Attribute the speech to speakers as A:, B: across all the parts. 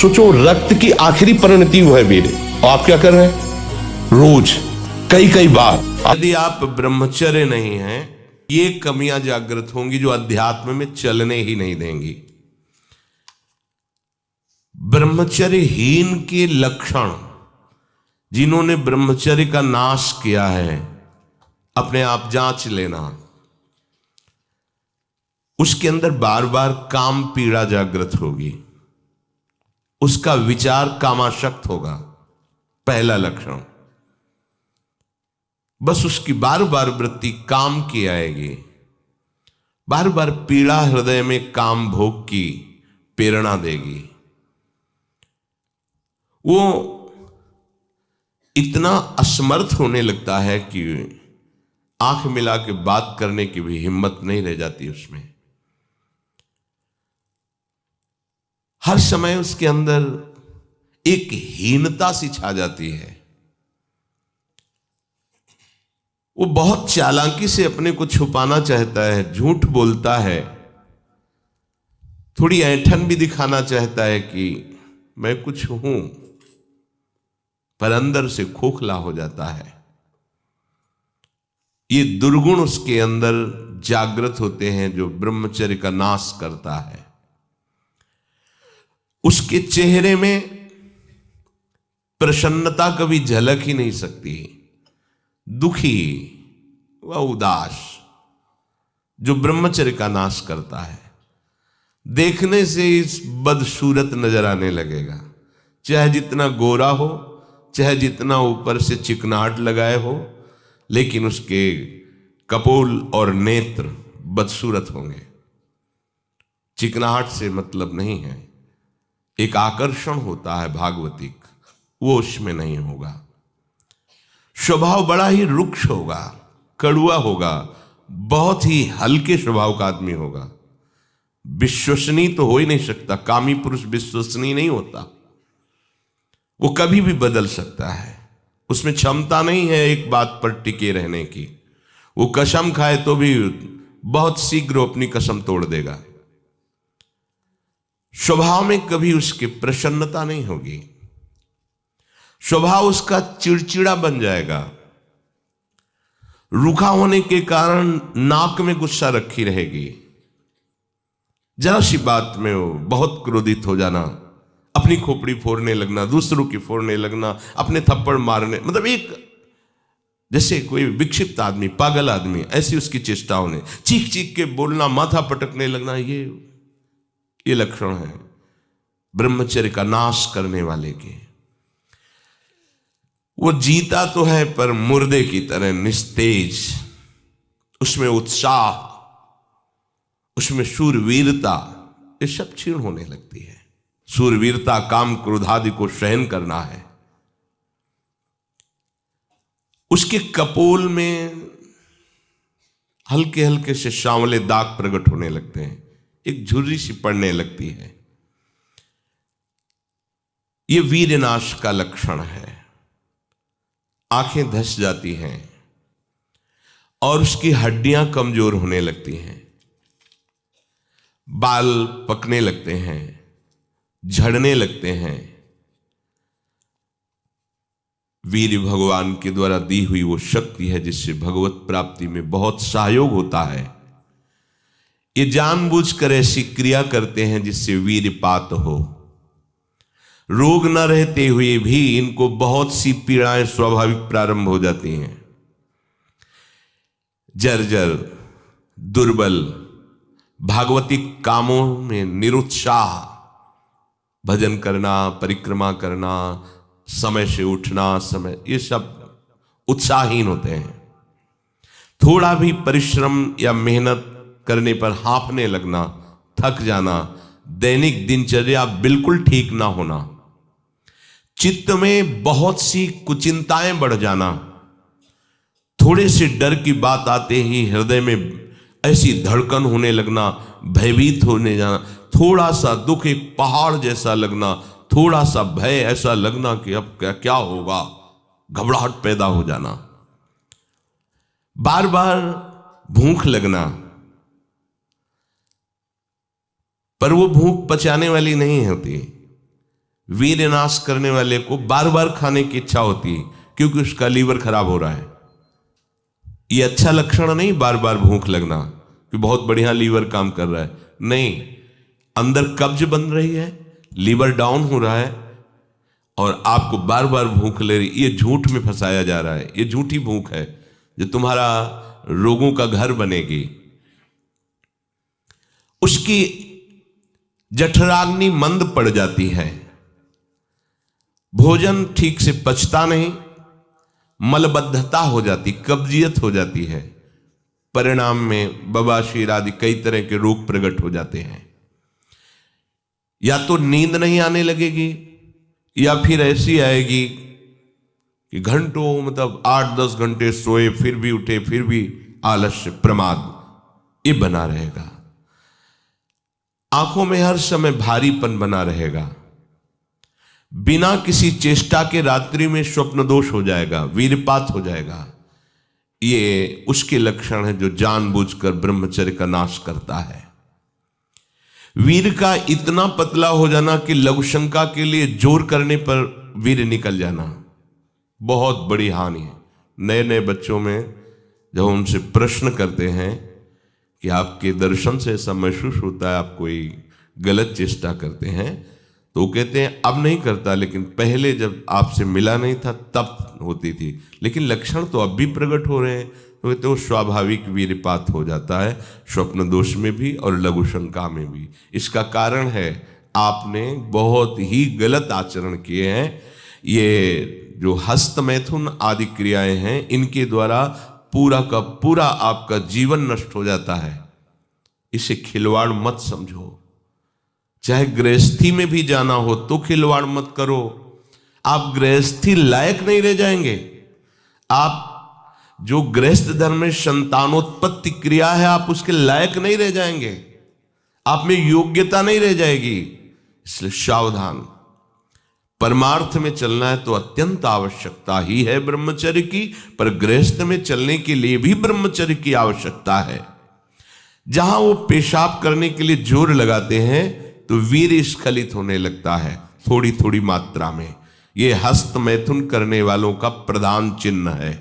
A: सोचो, रक्त की आखिरी परिणति वो है वीर। आप क्या कर रहे हैं? रोज कई कई बार।
B: यदि आप ब्रह्मचर्य नहीं हैं, ये कमियां जागृत होंगी जो अध्यात्म में चलने ही नहीं देंगी। ब्रह्मचर्यहीन के लक्षण, जिन्होंने ब्रह्मचर्य का नाश किया है, अपने आप जांच लेना। उसके अंदर बार बार काम पीड़ा जागृत होगी, उसका विचार कामाशक्त होगा, पहला लक्षण। बस उसकी बार बार वृत्ति काम की आएगी, बार बार पीड़ा हृदय में काम भोग की प्रेरणा देगी। वो इतना असमर्थ होने लगता है कि आंख मिला के बात करने की भी हिम्मत नहीं रह जाती उसमें। हर समय उसके अंदर एक हीनता सी छा जाती है। वो बहुत चालाकी से अपने को छुपाना चाहता है, झूठ बोलता है, थोड़ी ऐंठन भी दिखाना चाहता है कि मैं कुछ हूं, पर अंदर से खोखला हो जाता है। ये दुर्गुण उसके अंदर जागृत होते हैं जो ब्रह्मचर्य का नाश करता है। उसके चेहरे में प्रसन्नता कभी झलक ही नहीं सकती, दुखी व उदास, जो ब्रह्मचर्य का नाश करता है। देखने से इस बदसूरत नजर आने लगेगा, चाहे जितना गोरा हो, चाहे जितना ऊपर से चिकनाहट लगाए हो, लेकिन उसके कपोल और नेत्र बदसूरत होंगे। चिकनाहट से मतलब नहीं है, एक आकर्षण होता है भागवतिक, वो उसमें नहीं होगा। स्वभाव बड़ा ही रुक्ष होगा, कड़ुआ होगा, बहुत ही हल्के स्वभाव का आदमी होगा। विश्वसनीय तो हो ही नहीं सकता, कामी पुरुष विश्वसनीय नहीं होता। वो कभी भी बदल सकता है, उसमें क्षमता नहीं है एक बात पर टिके रहने की। वो कसम खाए तो भी बहुत शीघ्र अपनी कसम तोड़ देगा। स्वभाव में कभी उसकी प्रसन्नता नहीं होगी, स्वभाव उसका चिड़चिड़ा बन जाएगा। रूखा होने के कारण नाक में गुस्सा रखी रहेगी, जरा सी बात में वो बहुत क्रोधित हो जाना, अपनी खोपड़ी फोड़ने लगना, दूसरों की फोड़ने लगना, अपने थप्पड़ मारने, मतलब एक जैसे कोई विक्षिप्त आदमी, पागल आदमी, ऐसी उसकी चेष्टाओं ने चीख चीख के बोलना, माथा पटकने लगना, ये लक्षण है ब्रह्मचर्य का नाश करने वाले के। वो जीता तो है पर मुर्दे की तरह निस्तेज, उसमें उत्साह, उसमें शूरवीरता, ये सब क्षीण होने लगती है। शूरवीरता काम क्रोध आदि को सहन करना है। उसके कपोल में हल्के हल्के से सांवले दाग प्रकट होने लगते हैं, एक झुर्री सी पड़ने लगती है। ये वीरनाश का लक्षण है। आंखें धस जाती हैं और उसकी हड्डियां कमजोर होने लगती हैं, बाल पकने लगते हैं, झड़ने लगते हैं। वीर भगवान के द्वारा दी हुई वो शक्ति है जिससे भगवत प्राप्ति में बहुत सहयोग होता है। ये जानबूझकर ऐसी क्रिया करते हैं जिससे वीरपात हो। रोग न रहते हुए भी इनको बहुत सी पीड़ाएं स्वाभाविक प्रारंभ हो जाती हैं। जर्जर, दुर्बल, भागवतिक कामों में निरुत्साह, भजन करना, परिक्रमा करना, समय से उठना, ये सब उत्साहहीन होते हैं। थोड़ा भी परिश्रम या मेहनत करने पर हांफने लगना, थक जाना, दैनिक दिनचर्या बिल्कुल ठीक ना होना, चित्त में बहुत सी कुचिंताएं बढ़ जाना, थोड़े से डर की बात आते ही हृदय में ऐसी धड़कन होने लगना, भयभीत होने जाना, थोड़ा सा दुख एक पहाड़ जैसा लगना, थोड़ा सा भय ऐसा लगना कि अब क्या क्या होगा, घबराहट पैदा हो जाना, बार बार भूख लगना, पर वो भूख पचाने वाली नहीं होती, वीर्य नाश करने वाले को बार बार खाने की इच्छा होती है क्योंकि उसका लीवर खराब हो रहा है। ये अच्छा लक्षण नहीं बार बार भूख लगना कि बहुत बढ़िया लीवर काम कर रहा है, नहीं, अंदर कब्ज बन रही है, लीवर डाउन हो रहा है और आपको बार बार भूख ले रही। ये झूठ में फंसाया जा रहा है, ये झूठी भूख है जो तुम्हारा रोगों का घर बनेगी। उसकी जठराग्नि मंद पड़ जाती है, भोजन ठीक से पचता नहीं, मलबद्धता हो जाती, कब्जियत हो जाती है, परिणाम में बवासीर आदि कई तरह के रोग प्रकट हो जाते हैं। या तो नींद नहीं आने लगेगी या फिर ऐसी आएगी कि घंटों मतलब 8-10 घंटे सोए फिर भी उठे फिर भी आलस्य प्रमाद ये बना रहेगा। आंखों में हर समय भारीपन बना रहेगा, बिना किसी चेष्टा के रात्रि में स्वप्न दोष हो जाएगा, वीरपात हो जाएगा। ये उसके लक्षण है जो जानबूझकर ब्रह्मचर्य का नाश करता है। वीर का इतना पतला हो जाना कि लघुशंका के लिए जोर करने पर वीर निकल जाना बहुत बड़ी हानि है। नए नए बच्चों में जब उनसे प्रश्न करते हैं कि आपके दर्शन से ऐसा महसूस होता है आप कोई गलत चेष्टा करते हैं, तो वो कहते हैं अब नहीं करता, लेकिन पहले जब आपसे मिला नहीं था तब होती थी, लेकिन लक्षण तो अब भी प्रकट हो रहे हैं। तो कहते हैं वो स्वाभाविक वीरपात हो जाता है, स्वप्न दोष में भी और लघु शंका में भी। इसका कारण है आपने बहुत ही गलत आचरण किए हैं। ये जो हस्त मैथुन आदि क्रियाएं हैं इनके द्वारा पूरा का पूरा आपका जीवन नष्ट हो जाता है। इसे खिलवाड़ मत समझो। चाहे गृहस्थी में भी जाना हो तो खिलवाड़ मत करो। आप गृहस्थी लायक नहीं रह जाएंगे। आप जो गृहस्थ धर्म में संतानोत्पत्ति क्रिया है आप उसके लायक नहीं रह जाएंगे, आप में योग्यता नहीं रह जाएगी। इसलिए सावधान। परमार्थ में चलना है तो अत्यंत आवश्यकता ही है ब्रह्मचर्य की, पर गृहस्थ में चलने के लिए भी ब्रह्मचर्य की आवश्यकता है। जहां वो पेशाब करने के लिए जोर लगाते हैं तो वीर्य स्खलित होने लगता है थोड़ी थोड़ी मात्रा में। ये हस्त मैथुन करने वालों का प्रधान चिन्ह है।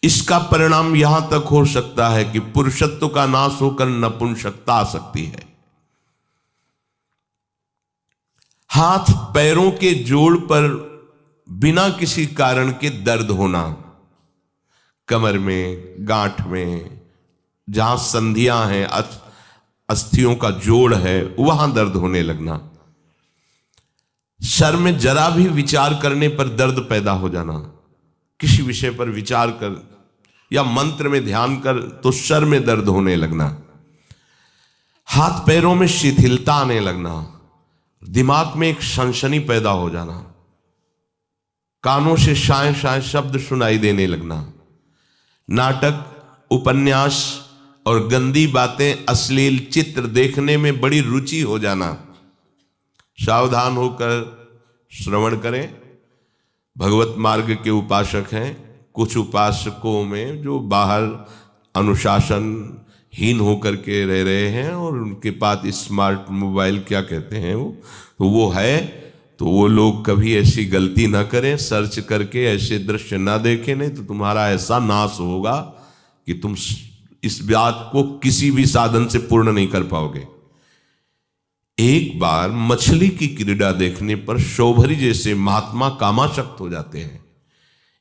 B: इसका परिणाम यहां तक हो सकता है कि पुरुषत्व का नाश होकर नपुंसकता आ सकती है। हाथ पैरों के जोड़ पर बिना किसी कारण के दर्द होना, कमर में, गांठ में, जहां संधियां हैं, अस्थियों का जोड़ है, वहां दर्द होने लगना। सर में जरा भी विचार करने पर दर्द पैदा हो जाना। किसी विषय पर विचार कर या मंत्र में ध्यान कर तो सर में दर्द होने लगना। हाथ पैरों में शिथिलता आने लगना। दिमाग में एक सनसनी पैदा हो जाना। कानों से शाय शाय शब्द सुनाई देने लगना। नाटक, उपन्यास और गंदी बातें, अश्लील चित्र देखने में बड़ी रुचि हो जाना। सावधान होकर श्रवण करें। भगवत मार्ग के उपासक हैं, कुछ उपासकों में जो बाहर अनुशासनहीन होकर के रह रहे हैं और उनके पास स्मार्ट मोबाइल क्या कहते हैं वो है, तो वो लोग कभी ऐसी गलती ना करें, सर्च करके ऐसे दृश्य ना देखें, नहीं तो तुम्हारा ऐसा नाश होगा कि तुम इस बात को किसी भी साधन से पूर्ण नहीं कर पाओगे। एक बार मछली की क्रीड़ा देखने पर शौभरी जैसे महात्मा कामाशक्त हो जाते हैं।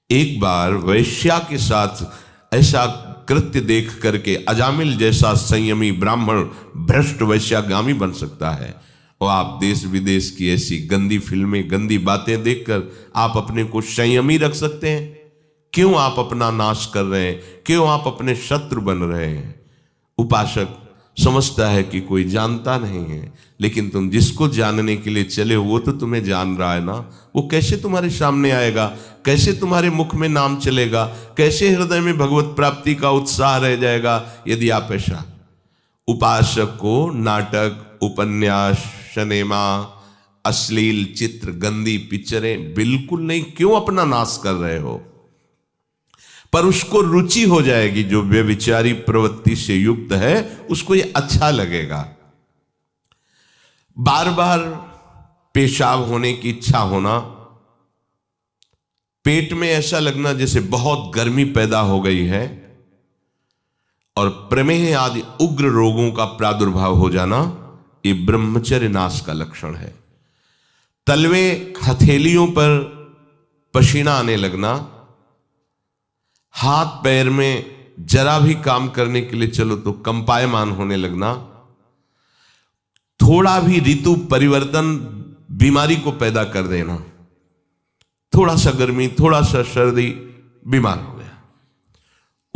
B: एक बार वैश्या के साथ ऐसा कृत्य देख करके अजामिल जैसा संयमी ब्राह्मण भ्रष्ट वैश्यागामी बन सकता है। और आप देश विदेश की ऐसी गंदी फिल्में, गंदी बातें देखकर आप अपने को संयमी रख सकते हैं? क्यों आप अपना नाश कर रहे हैं? क्यों आप अपने शत्रु बन रहे हैं? उपासक समझता है कि कोई जानता नहीं है, लेकिन तुम जिसको जानने के लिए चले हो वो तो तुम्हें जान रहा है ना। वो कैसे तुम्हारे सामने आएगा? कैसे तुम्हारे मुख में नाम चलेगा? कैसे हृदय में भगवत प्राप्ति का उत्साह रह जाएगा यदि आप ऐसा? उपासक को नाटक, उपन्यास, सिनेमा, अश्लील चित्र, गंदी पिक्चरें बिल्कुल नहीं। क्यों अपना नाश कर रहे हो? पर उसको रुचि हो जाएगी, जो व्यभिचारी प्रवृत्ति से युक्त है उसको ये अच्छा लगेगा। बार बार पेशाब होने की इच्छा होना, पेट में ऐसा लगना जैसे बहुत गर्मी पैदा हो गई है, और प्रमेह आदि उग्र रोगों का प्रादुर्भाव हो जाना, ये ब्रह्मचर्य नाश का लक्षण है। तलवे हथेलियों पर पसीना आने लगना, हाथ पैर में जरा भी काम करने के लिए चलो तो कंपायमान होने लगना, थोड़ा भी ऋतु परिवर्तन बीमारी को पैदा कर देना, थोड़ा सा गर्मी थोड़ा सा सर्दी बीमार हो गया,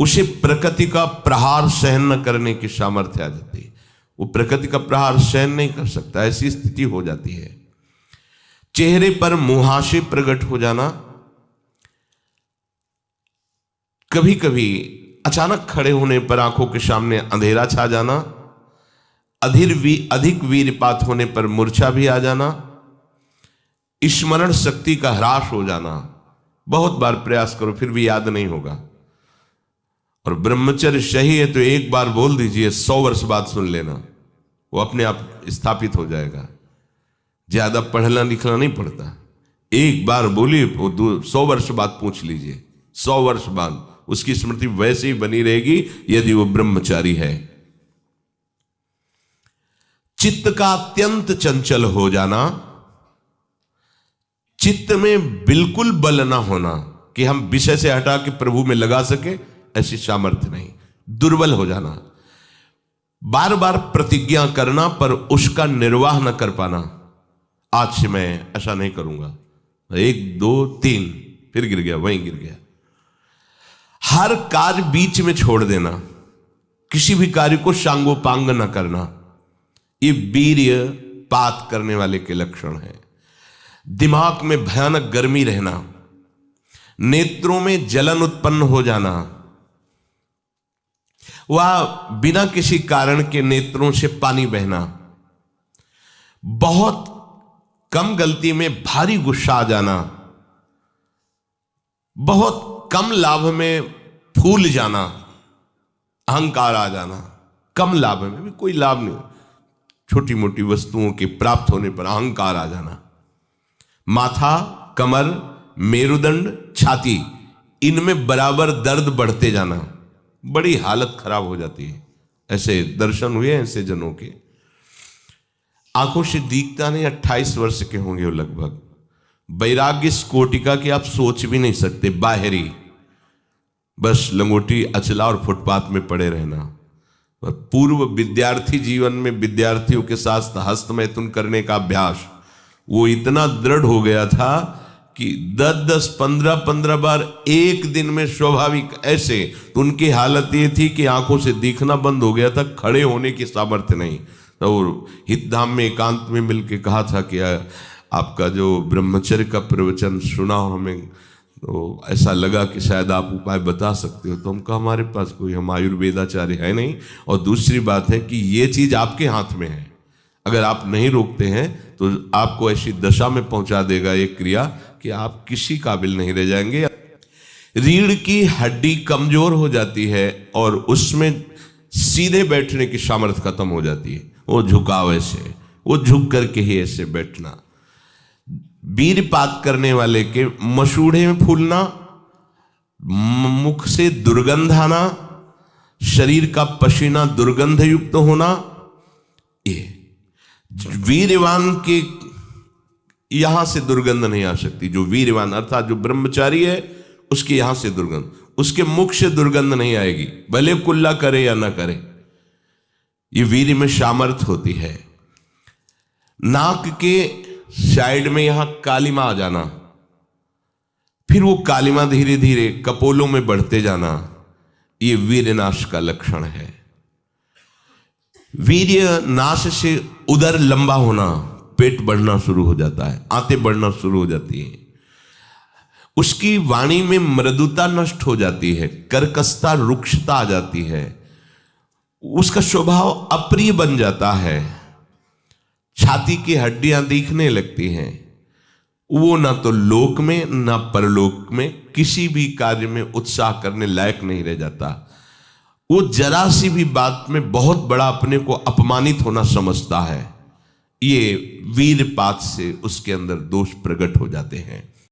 B: उसे प्रकृति का प्रहार सहन न करने की सामर्थ्य आ जाती है। वो प्रकृति का प्रहार सहन नहीं कर सकता, ऐसी स्थिति हो जाती है। चेहरे पर मुहासे प्रकट हो जाना, कभी कभी अचानक खड़े होने पर आंखों के सामने अंधेरा छा जाना, अधिक वीरपात होने पर मूर्छा भी आ जाना, स्मरण शक्ति का ह्रास हो जाना, बहुत बार प्रयास करो फिर भी याद नहीं होगा। और ब्रह्मचर्य सही है तो एक बार बोल दीजिए, 100 वर्ष बाद सुन लेना, वो अपने आप स्थापित हो जाएगा। ज्यादा पढ़ना लिखना नहीं पड़ता, एक बार बोलिए, वो 100 वर्ष बाद पूछ लीजिए, 100 वर्ष बाद उसकी स्मृति वैसे ही बनी रहेगी यदि वो ब्रह्मचारी है। चित्त का अत्यंत चंचल हो जाना, चित्त में बिल्कुल बल ना होना कि हम विषय से हटा के प्रभु में लगा सके, ऐसी सामर्थ्य नहीं, दुर्बल हो जाना, बार बार प्रतिज्ञा करना पर उसका निर्वाह न कर पाना, आज से मैं ऐसा नहीं करूंगा, 1 2 3 फिर गिर गया, वहीं गिर गया। हर कार्य बीच में छोड़ देना, किसी भी कार्य को सांगोपांग न करना, ये वीर्य पात करने वाले के लक्षण है। दिमाग में भयानक गर्मी रहना, नेत्रों में जलन उत्पन्न हो जाना, वह बिना किसी कारण के नेत्रों से पानी बहना, बहुत कम गलती में भारी गुस्सा आ जाना, बहुत कम लाभ में फूल जाना, अहंकार आ जाना, कम लाभ में भी कोई लाभ नहीं, छोटी मोटी वस्तुओं के प्राप्त होने पर अहंकार आ जाना, माथा, कमर, मेरुदंड, छाती, इनमें बराबर दर्द बढ़ते जाना, बड़ी हालत खराब हो जाती है। ऐसे दर्शन हुए ऐसे जनों के, आंखों से दिखता नहीं, 28 वर्ष के होंगे वो लगभग, वैराग्य इस कोटि का कि आप सोच भी नहीं सकते, बाहरी बस लंगोटी अचला और फुटपाथ में पड़े रहना। और पूर्व विद्यार्थी जीवन में विद्यार्थियों के साथ हस्तमैथुन करने का अभ्यास वो इतना दृढ़ हो गया था कि 10-10, 15-15 बार एक दिन में स्वाभाविक ऐसे, तो उनकी हालत ये थी कि आंखों से दिखना बंद हो गया था, खड़े होने की सामर्थ्य नहीं। तो हितधाम में एकांत में मिलके कहा था कि आपका जो ब्रह्मचर्य का प्रवचन सुना हो हमें, तो ऐसा लगा कि शायद आप उपाय बता सकते हो। तो हम कहा हमारे पास कोई, हम आयुर्वेदाचार्य है नहीं, और दूसरी बात है कि ये चीज आपके हाथ में है, अगर आप नहीं रोकते हैं तो आपको ऐसी दशा में पहुंचा देगा ये क्रिया कि आप किसी काबिल नहीं रह जाएंगे। रीढ़ की हड्डी कमजोर हो जाती है और उसमें सीधे बैठने की सामर्थ्य खत्म हो जाती है, वो झुकाव ऐसे, वो झुक करके ही ऐसे बैठना। वीरपात करने वाले के मसूड़े में फूलना, मुख से दुर्गंध आना, शरीर का पसीना दुर्गंध युक्त होना, ये वीरवान के यहां से दुर्गंध नहीं आ सकती। जो वीरवान अर्थात जो ब्रह्मचारी है उसके यहां से दुर्गंध, उसके मुख से दुर्गंध नहीं आएगी, भले कुल्ला करे या ना करे, ये वीर में सामर्थ्य होती है। नाक के साइड में यहां कालिमा आ जाना, फिर वो कालिमा धीरे धीरे कपोलों में बढ़ते जाना, ये वीर्य नाश का लक्षण है। वीर्य नाश से उदर लंबा होना, पेट बढ़ना शुरू हो जाता है, आंतें बढ़ना शुरू हो जाती है, उसकी वाणी में मृदुता नष्ट हो जाती है, कर्कशता रुक्षता आ जाती है, उसका स्वभाव अप्रिय बन जाता है, छाती की हड्डियां दिखने लगती हैं, वो ना तो लोक में ना परलोक में किसी भी कार्य में उत्साह करने लायक नहीं रह जाता। वो जरा सी भी बात में बहुत बड़ा अपने को अपमानित होना समझता है। ये वीरपात से उसके अंदर दोष प्रकट हो जाते हैं।